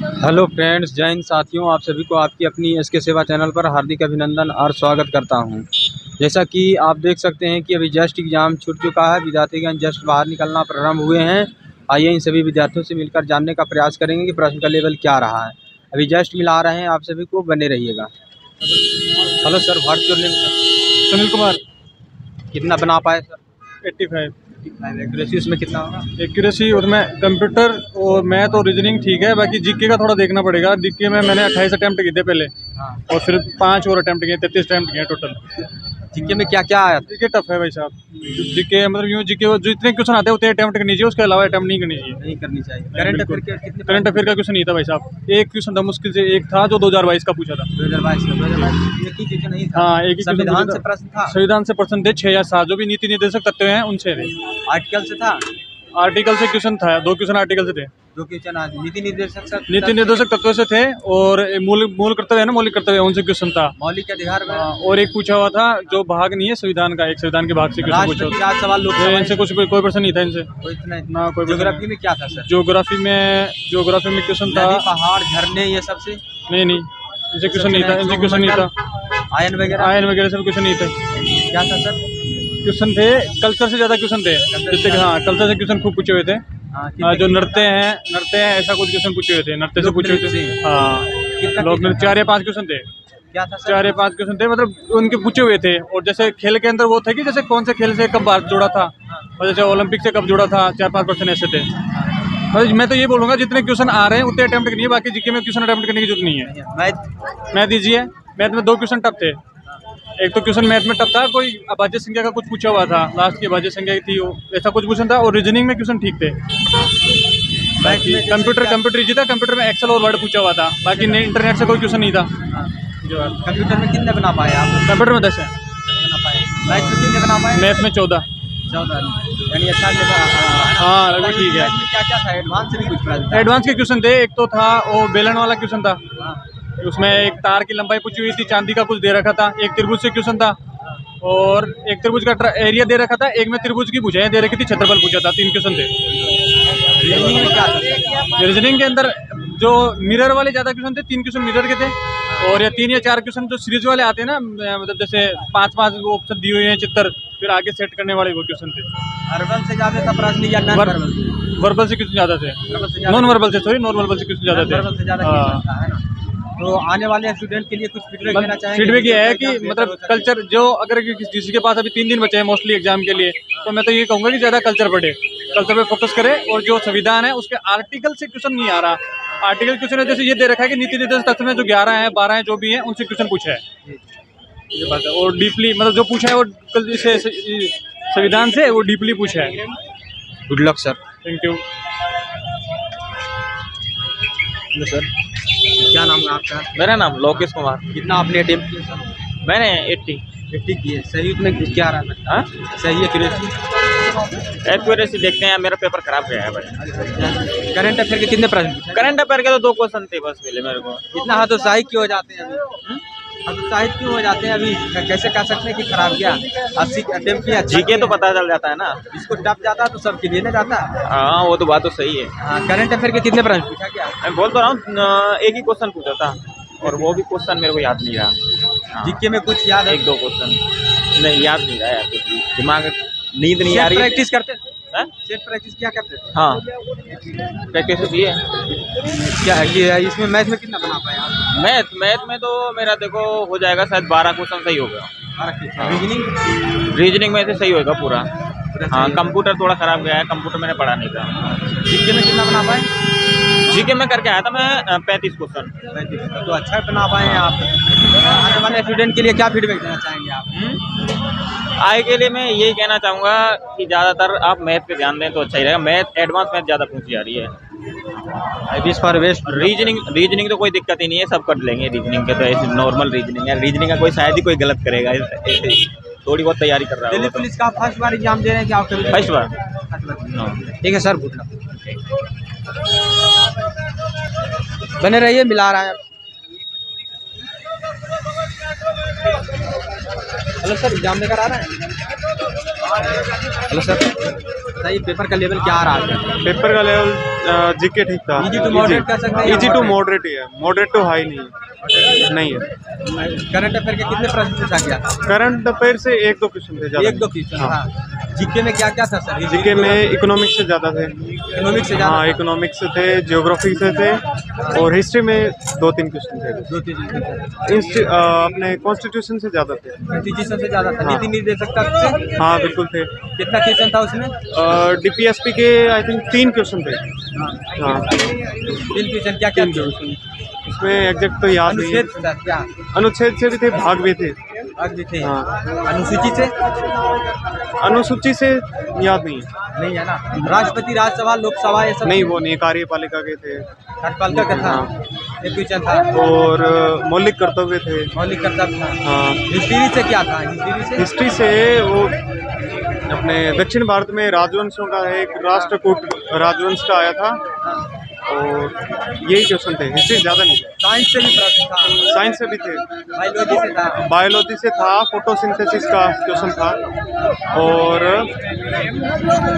Hello friends, जय हिंद साथियों। आप सभी को आपकी अपनी एसके सेवा चैनल पर हार्दिक अभिनंदन और स्वागत करता हूं। जैसा कि आप देख सकते हैं कि अभी जस्ट एग्ज़ाम छूट चुका है, विद्यार्थीगण जस्ट बाहर निकलना प्रारंभ हुए हैं। आइए इन सभी विद्यार्थियों से मिलकर जानने का प्रयास करेंगे कि प्रश्न का लेवल क्या रहा है। अभी जस्ट मिला रहे हैं, आप सभी को बने रहिएगा। Hello sir, what's your name sir? Sunil Kumar. कितना बना पाए सर? 85। एक्यूरेसी उसमें कितना होगा? एक्यूरेसी उसमें कंप्यूटर और मैथ और रीजनिंग ठीक है, बाकी जीके का थोड़ा देखना पड़ेगा। जीके में मैंने 28 अटैम्प्ट किए थे पहले, हाँ। और फिर 5 और अटैम्प्ट किए, 33 अटैम्प्ट किए टोटल। जीके में क्या क्या आया था? जीके टफ है भाई साहब। जीके मतलब यूँ जीके जो जितने क्वेश्चन आते हैं उतने अटैम्प्ट करनी चाहिए, उसके अलावा अटैम्प्ट नहीं करनी चाहिए। नहीं करनी चाहिए। करंट अफेयर के कितने? करंट अफेयर का क्वेश्चन नहीं था भाई साहब, एक क्वेश्चन था मुश्किल से, एक था जो 2022 का पूछा था। 2022 का एक ही क्वेश्चन नहीं था। हाँ, एक ही संविधान से प्रश्न था। संविधान से प्रश्न थे 6 या 7, जो भी नीति निर्देशक तत्व हैं उनसे थे। आर्टिकल से था। आर्टिकल से क्वेश्चन था, 2 क्वेश्चन आर्टिकल से थे। 2 क्वेश्चन आज नीति निर्देशक तत्व से थे, और मूल कर्तव्य है ना, मौलिक कर्तव्य, उनसे क्वेश्चन था। मौलिक अधिकार में। और एक पूछा हुआ था जो भाग नहीं है संविधान का, एक संविधान के भाग से क्वेश्चन पूछा हुआ था। सवाल लोग इनसे कुछ कोई प्रश्न नहीं था इनसे ना, कोई। ज्योग्राफी में क्या था सर? ज्योग्राफी में क्वेश्चन था। पहाड़, झरने, ये सबसे नहीं, इनसे क्वेश्चन नहीं था, इनसे क्वेश्चन नहीं था। आयन वगैरह से क्वेश्चन नहीं थे। क्या था सर? क्वेश्चन थे कल्चर से, ज्यादा क्वेश्चन थे। जैसे कि हाँ, कल्चर से क्वेश्चन खूब पूछे हुए थे। जो नृत्य हैं ऐसा कुछ क्वेश्चन पूछे हुए थे, नृत्य से पूछे हुए थे। हाँ, लोग 4 या 5 क्वेश्चन थे। क्या था सर? 4 या 5 क्वेश्चन थे, मतलब उनके पूछे हुए थे। और जैसे खेल के अंदर वो थे कि जैसे कौन से खेल से कब भारत जुड़ा था, और जैसे ओलंपिक से कब जुड़ा था, 4-5 क्वेश्चन ऐसे थे। मैं तो ये बोलूँगा जितने क्वेश्चन आ रहे हैं उतने अटेम्प्ट करनी है, बाकी जीके में क्वेश्चन अटेम्प्ट करने की जरूरत नहीं है। मैथ दीजिए। मैथ में 2 क्वेश्चन टफ थे। एक तो क्वेश्चन मैथ में टफ था, कोई अभाज्य संख्या का कुछ पूछा हुआ था, लास्ट की अभाज्य संख्या थी वो, ऐसा कुछ क्वेश्चन था। और रीजनिंग में क्वेश्चन ठीक थे। बाकी कंप्यूटर इजी था, कंप्यूटर में एक्सेल और वर्ड पूछा हुआ था, बाकी इंटरनेट से कोई क्वेश्चन नहीं था। कंप्यूटर में कितने बना पाए आप? कंप्यूटर में 10 है। मैथ में कितने बना पाए? मैथ में 14 यानी अच्छा लेवल। हाँ, लगभग ठीक है। क्या था? एडवांस से भी कुछ एडवांस के क्वेश्चन थे। एक तो था वो बेलन वाला क्वेश्चन था, उसमें एक तार की लंबाई पूछी हुई थी, चांदी का कुछ दे रखा था। एक त्रिभुज से क्वेश्चन था, और एक त्रिभुज का एरिया दे रखा था। एक में त्रिभुज की भुजाएं दे रखी थी, क्षेत्रफल पूछा था। 3 क्वेश्चन थे। रीजनिंग में क्या था? रीजनिंग के अंदर जो मिरर वाले ज्यादा क्वेश्चन थे, 3 क्वेश्चन मिरर के थे। और या 3 या 4 क्वेश्चन जो सीरीज वाले आते हैं ना, मतलब जैसे 5-5 ऑप्शन दिए हुए हैं चित्र, फिर आगे सेट करने वाले वो क्वेश्चन थे। वर्बल से ज्यादा था प्रश्न या नॉन वर्बल? वर्बल से क्वेश्चन ज्यादा थे। नॉन वर्बल से क्वेश्चन ज्यादा थे। तो आने वाले स्टूडेंट के लिए कुछ फीडबैक देना चाहेंगे? फीडबैक ये है कि मतलब कल्चर जो, अगर किसी के पास अभी 3 दिन बचे हैं मोस्टली एग्जाम के लिए, तो मैं तो ये कहूँगा कि ज़्यादा कल्चर पढ़े, कल्चर पे फोकस करे। और जो संविधान है उसके आर्टिकल से क्वेश्चन नहीं आ रहा। आर्टिकल क्वेश्चन है, जैसे ये दे रखा है कि नीति निर्देशक तत्व में जो 11 है, 12 है, जो भी है, उनसे क्वेश्चन पूछा है, ये बात है। और डीपली मतलब जो पूछा है वो संविधान से वो डीपली पूछा है। Good luck sir. Thank you sir. क्या नाम है आपका? मेरा नाम लोकेश कुमार। कितना आपने अटेम्प्ट किया सर? मैंने 80 किए। सही में क्या रहा है? हाँ, सही एक्यूरेसी? एक्यूरेसी देखते हैं, मेरा पेपर खराब गया है भाई। करंट अफेयर के कितने प्रश्न? करंट अफेयर के तो 2 क्वेश्चन थे बस मिले मेरे को। इतना हतोत्साही क्यों हो जाते हैं अभी? हतोत्साहित क्यों हो जाते हैं अभी? कैसे कह सकते हैं कि खराब गया? 80 अटेम्प्ट किया। जीके तो पता चल जाता है ना, जिसको टप जाता है तो सबके लिए ना जाता है। हाँ, वो तो बात तो सही है। करंट अफेयर के कितने प्रश्न पूछा क्या? मैं बोल तो रहा हूँ, एक ही क्वेश्चन पूछा था, और वो भी क्वेश्चन मेरे को याद नहीं रहा। जीके में कुछ याद है? 1-2 क्वेश्चन नहीं याद नहीं रहा है, कुछ भी दिमाग नींद नहीं आ रही। प्रैक्टिस करते थे? हैं? सेट प्रैक्टिस क्या करते थे? हाँ, प्रैक्टिस भी है। क्या है इसमें? मैथ में कितना बना पाए आप? मैथ में तो मेरा देखो हो जाएगा शायद 12 क्वेश्चन सही हो गया। रीजनिंग में से सही होगा पूरा। हाँ, कंप्यूटर थोड़ा खराब गया है, कंप्यूटर मैंने पढ़ा नहीं था। जीके में कितना बना पाए? जीके में करके आया था मैं 35 क्वेश्चन। तो अच्छा बना पाए हैं आप। आने वाले स्टूडेंट के लिए क्या फीडबैक देना चाहेंगे आप? आगे के लिए मैं यही कहना चाहूँगा कि ज़्यादातर आप मैथ पे ध्यान दें तो अच्छा ही रहेगा। मैथ, एडवांस मैथ ज़्यादा पूछी जा रही है। Wish for best. रीजनिंग तो कोई दिक्कत ही नहीं है, सब कर लेंगे। रीजनिंग के तो ऐसे नॉर्मल रीजनिंग है। रीजनिंग का कोई शायद ही कोई गलत करेगा, ऐसे थोड़ी बहुत तैयारी कर रहा है। दिल्ली पुलिस का फर्स्ट बार एग्जाम दे रहे हैं क्या आप? फर्स्ट बार। ठीक है सर, गुड लक। बने रहिए, मिला रहा है। हेलो सर, एग्जाम लेकर आ रहे हैं? हेलो सर, बताइए पेपर का लेवल क्या आ रहा है? पेपर का लेवल जीके ठीक था। इजी टू मॉडरेट कर सकते हैं? इजी टू मॉडरेट ही है, मॉडरेट टू हाई नहीं है। करंट अफेयर के कितने प्रश्न पूछा गया था? करंट अफेयर से 1-2 क्वेश्चन थे ज़्यादा। 1-2 क्वेश्चन। हाँ, जीके में क्या क्या था सर? जीके में इकोनॉमिक्स से ज़्यादा थे। इकोनॉमिक्स से ज़्यादा? हाँ, इकोनॉमिक्स से थे, ज्योग्राफी से थे और हिस्ट्री में 2-3 क्वेश्चन थे। 2-3 अपने कॉन्स्टिट्यूशन से ज़्यादा थे। कॉन्स्टिट्यूशन से ज़्यादा था। हाँ। नीति निर्देशक से हाँ बिल्कुल थे। कितना क्वेश्चन था उसमें? DPSP के आई थिंक 3 क्वेश्चन थे। हाँ 3 क्वेश्चन क्या क्या थे? उसमें एग्जैक्ट तो याद नहीं है। अनुच्छेद था क्या? अनुच्छेद से भी थे, भाग भी थे। भाग भी थे। हाँ। अनुसूची से? अनुसूची से याद नहीं है। नहीं है ना। राष्ट्रपति, राज्यसभा, लोकसभा, ये सब नहीं वो नहीं, कार्यपालिका के थे। कार्यपालिका का था। हाँ। एक क्वेश्चन था। और मौलिक कर्तव्य थे। मौलिक कर्तव्य था। हाँ। हिस्ट्री से क्या था? हिस्ट्री से वो अपने दक्षिण भारत में राजवंशों का एक राष्ट्रकूट राजवंश का आया था और यही क्वेश्चन थे। हिस्ट्री ज़्यादा नहीं थे। साइंस से भी प्रश्न था? साइंस से भी थे। बायोलॉजी से था? बायोलॉजी से था, फोटोसिंथेसिस का क्वेश्चन था और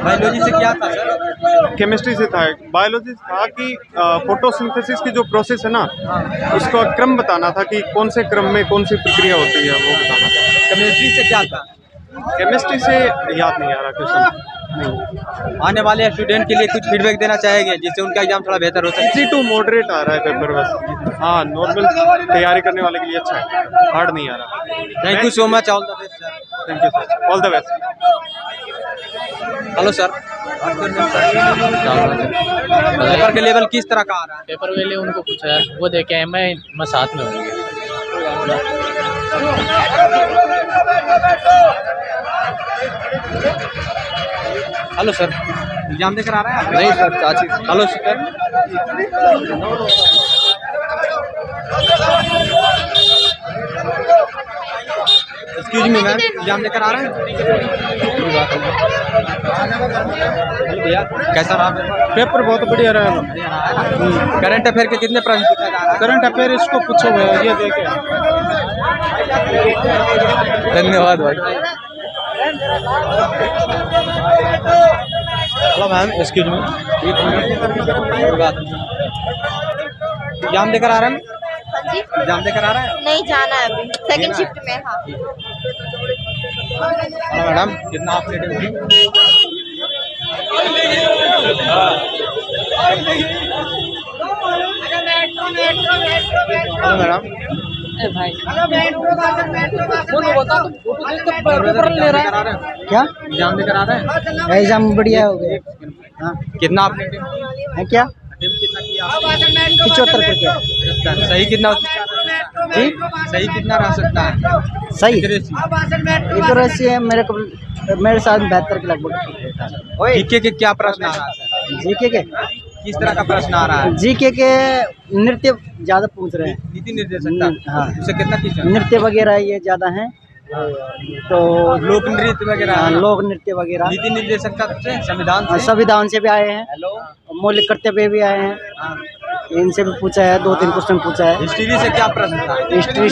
बायोलॉजी से क्या था सर? केमिस्ट्री से था। बायोलॉजी से था कि फोटोसिंथेसिस की जो प्रोसेस है ना, उसका क्रम बताना था कि कौन से क्रम में कौन सी प्रक्रिया होती है, वो बताना था। केमिस्ट्री से क्या था? केमिस्ट्री से याद नहीं आ रहा क्वेश्चन। आने वाले स्टूडेंट के लिए कुछ फीडबैक देना चाहेंगे जिससे उनका एग्जाम थोड़ा बेहतर हो सके? इजी टू मॉडरेट आ रहा है पेपर बस। हाँ, नॉर्मल तैयारी करने वाले के लिए अच्छा है, हार्ड नहीं आ रहा। Thank you so much, all the best sir. Thank you sir, all the best. Hello sir, paper के लेवल किस तरह का आ रहा है? पेपर वाले उनको पूछा यार, वो देखे हैं, मैं साथ में होंगे। हेलो सर, एग्जाम देकर आ रहे हैं? नहीं सर, चाची। Hello sir, excuse me ma'am, exam देकर आ रहे हैं? हेलो भैया, कैसा रहा पेपर? पेपर बहुत बढ़िया रहा। करंट अफेयर के कितने प्रश्न पूछा जा रहा है? करंट अफेयर इसको पूछो भैया, ये देखे। धन्यवाद भाई। Hello ma'am, excuse me, exam देकर आ रहे हैं? जी? एग्जाम देकर आ रहे हैं? नहीं जाना है अभी, सेकंड शिफ्ट में। हाँ। हेलो मैडम, कितना आपने हेलो मैडम, भाई पेपर ले रहा है क्या? एग्जाम देकर आ रहे हैं? एग्जाम बढ़िया हो गया। हाँ, कितना आपने है क्या? कितना किया? 75 पे क्या? सही कितना जी? सही कितना रह सकता है? सही accuracy? इधर ऐसे है, मेरे साथ 72 के लगभग। जीके के क्या प्रश्न आ रहा है? जीके के किस तरह का प्रश्न आ रहा है? जीके के नृत्य ज्यादा पूछ रहे हैं। नीति निर्देशक हाँ। उससे कितना क्वेश्चन? नृत्य वगैरह ये ज्यादा हैं, तो लोक नृत्य वगैरह हाँ, है ना? लोक नृत्य वगैरह। नीति निर्देशक से, संविधान से? संविधान से भी आए हैं, हेलो, मौलिक कर्तव्य भी आए हैं, हाँ। इनसे भी पूछा है। 2-3 क्वेश्चन पूछा है। हिस्ट्री से क्या प्रश्न था? हिस्ट्री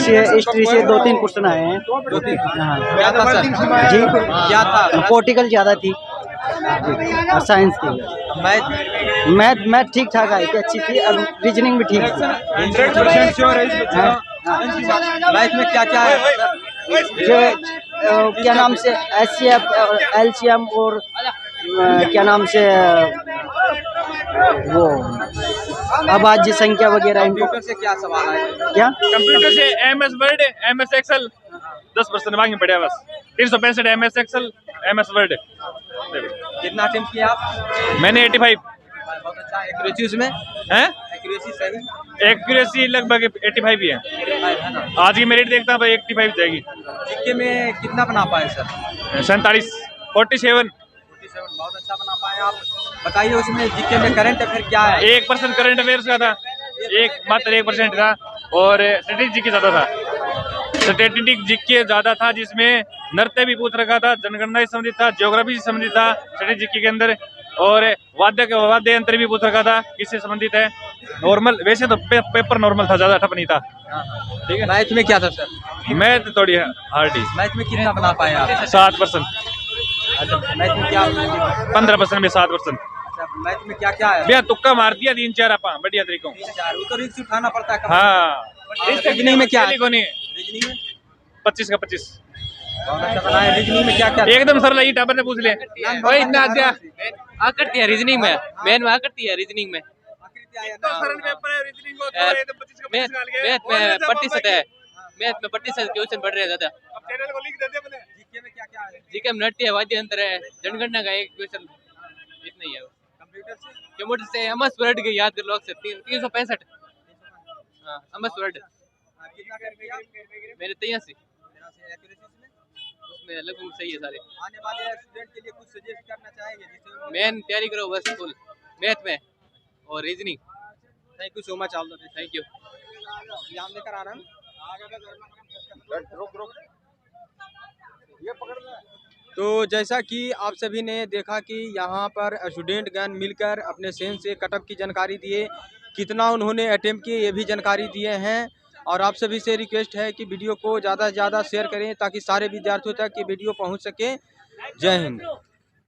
से 2-3 क्वेश्चन आए हैं। 2-3 हाँ क्या था सर? जी, क्या था? पोलिटिकल ज्यादा थी और साइंस की। मैथ मैथ ठीक ठाक आई थी, अच्छी थी, और रीजनिंग भी ठीक थी। 100% श्योर है इस बच्चे हाँ, का? मैथ में क्या क्या है? जो क्या नाम से HCF और LCM और क्या नाम से वो आबादी संख्या वगैरह, इनको कंप्यूटर से क्या सवाल आए? क्या कंप्यूटर से MS वर्ड, MS एक्सेल 10% बाकी बढ़िया बस। 365 MS एक्सेल, MS वर्ड। कितना अटेम्प्ट किया आप? मैंने 85 बहुत अच्छा। एक्यूरेसी उसमें? है, एक्यूरेसी सही? एक्यूरेसी लगभग 85 ही है। 85 है ना? आज की मेरिट देखता हूँ 85 जाएगी। जीके में कितना बना पाए सर? 47 47। 47 बहुत अच्छा बना पाए आप। बताइए उसमें जीके में करंट अफेयर क्या है? 1% करंट अफेयर्स का था, मात्र 1% था और स्टैटिस्टिक्स जीके ज़्यादा था। स्टैटिस्टिक्स जीके ज़्यादा था, जिसमें नृत्य भी पूछ रखा था, जनगणना से संबंधित था, ज्योग्राफी से संबंधित था स्टैटिस्टिक्स जीके के अंदर, और वाद्य यंत्र भी पूछ रखा था, किससे संबंधित है। नॉर्मल, वैसे तो पेपर नॉर्मल था, ज़्यादा टफ नहीं था। ठीक है। मैथ में क्या था सर? मैथ थोड़ी हार्ड ही। मैथ में कितना बना पाए आप? 7%। अच्छा मैथ में क्या 15% में 7%। अच्छा मैथ में क्या क्या है? भैया तुक्का मार दिया 3-4 आपा बढ़िया तरीकों। 3-4 वो तो रिस्क उठाना पड़ता है। हाँ रीजनिंग में क्या है? को नहीं रीजनिंग में 25 का 25 बहुत अच्छा बना है। रीजनिंग में क्या क्या? एकदम सरल है, ये टापर ने पूछ लिया। वही इतना आ करती है रीजनिंग में, मेन में आ करती है रीजनिंग में। सरल पेपर है रीजनिंग को यार, थोड़ा एकदम 25 का 25 डाल के मैथ में 25 है, मैथ में 25 क्वेश्चन बढ़ रहे हैं ज्यादा। अब चैनल को लिख देते अपने। जीके में क्या क्या है? जीके में नट्य है, वाद्य अंतर है, जनगणना का एक क्वेश्चन, इतना ही है। कंप्यूटर से एमएस वर्ड के याद कर लो अक्सर 365। हाँ एमएस वर्ड कितना कर दिया? मेरे 83 एक्यूरेसी में उसमें लगभग सही है सारे। आने वाले स्टूडेंट के लिए कुछ सजेस्ट करना चाहेंगे जिससे मेन तैयारी करो बस फुल मैथ में और reasoning. Thank you so much all the best. Thank you. Exam लेकर आ रहा हूँ। तो जैसा कि आप सभी ने देखा कि यहाँ पर स्टूडेंट गण मिलकर अपने सेंस से कटअप की जानकारी दिए, कितना उन्होंने अटेम्प्ट किए ये भी जानकारी दिए हैं। और आप सभी से रिक्वेस्ट है कि वीडियो को ज़्यादा से ज़्यादा शेयर करें ताकि सारे विद्यार्थियों तक ये वीडियो पहुँच सके। जय हिंद।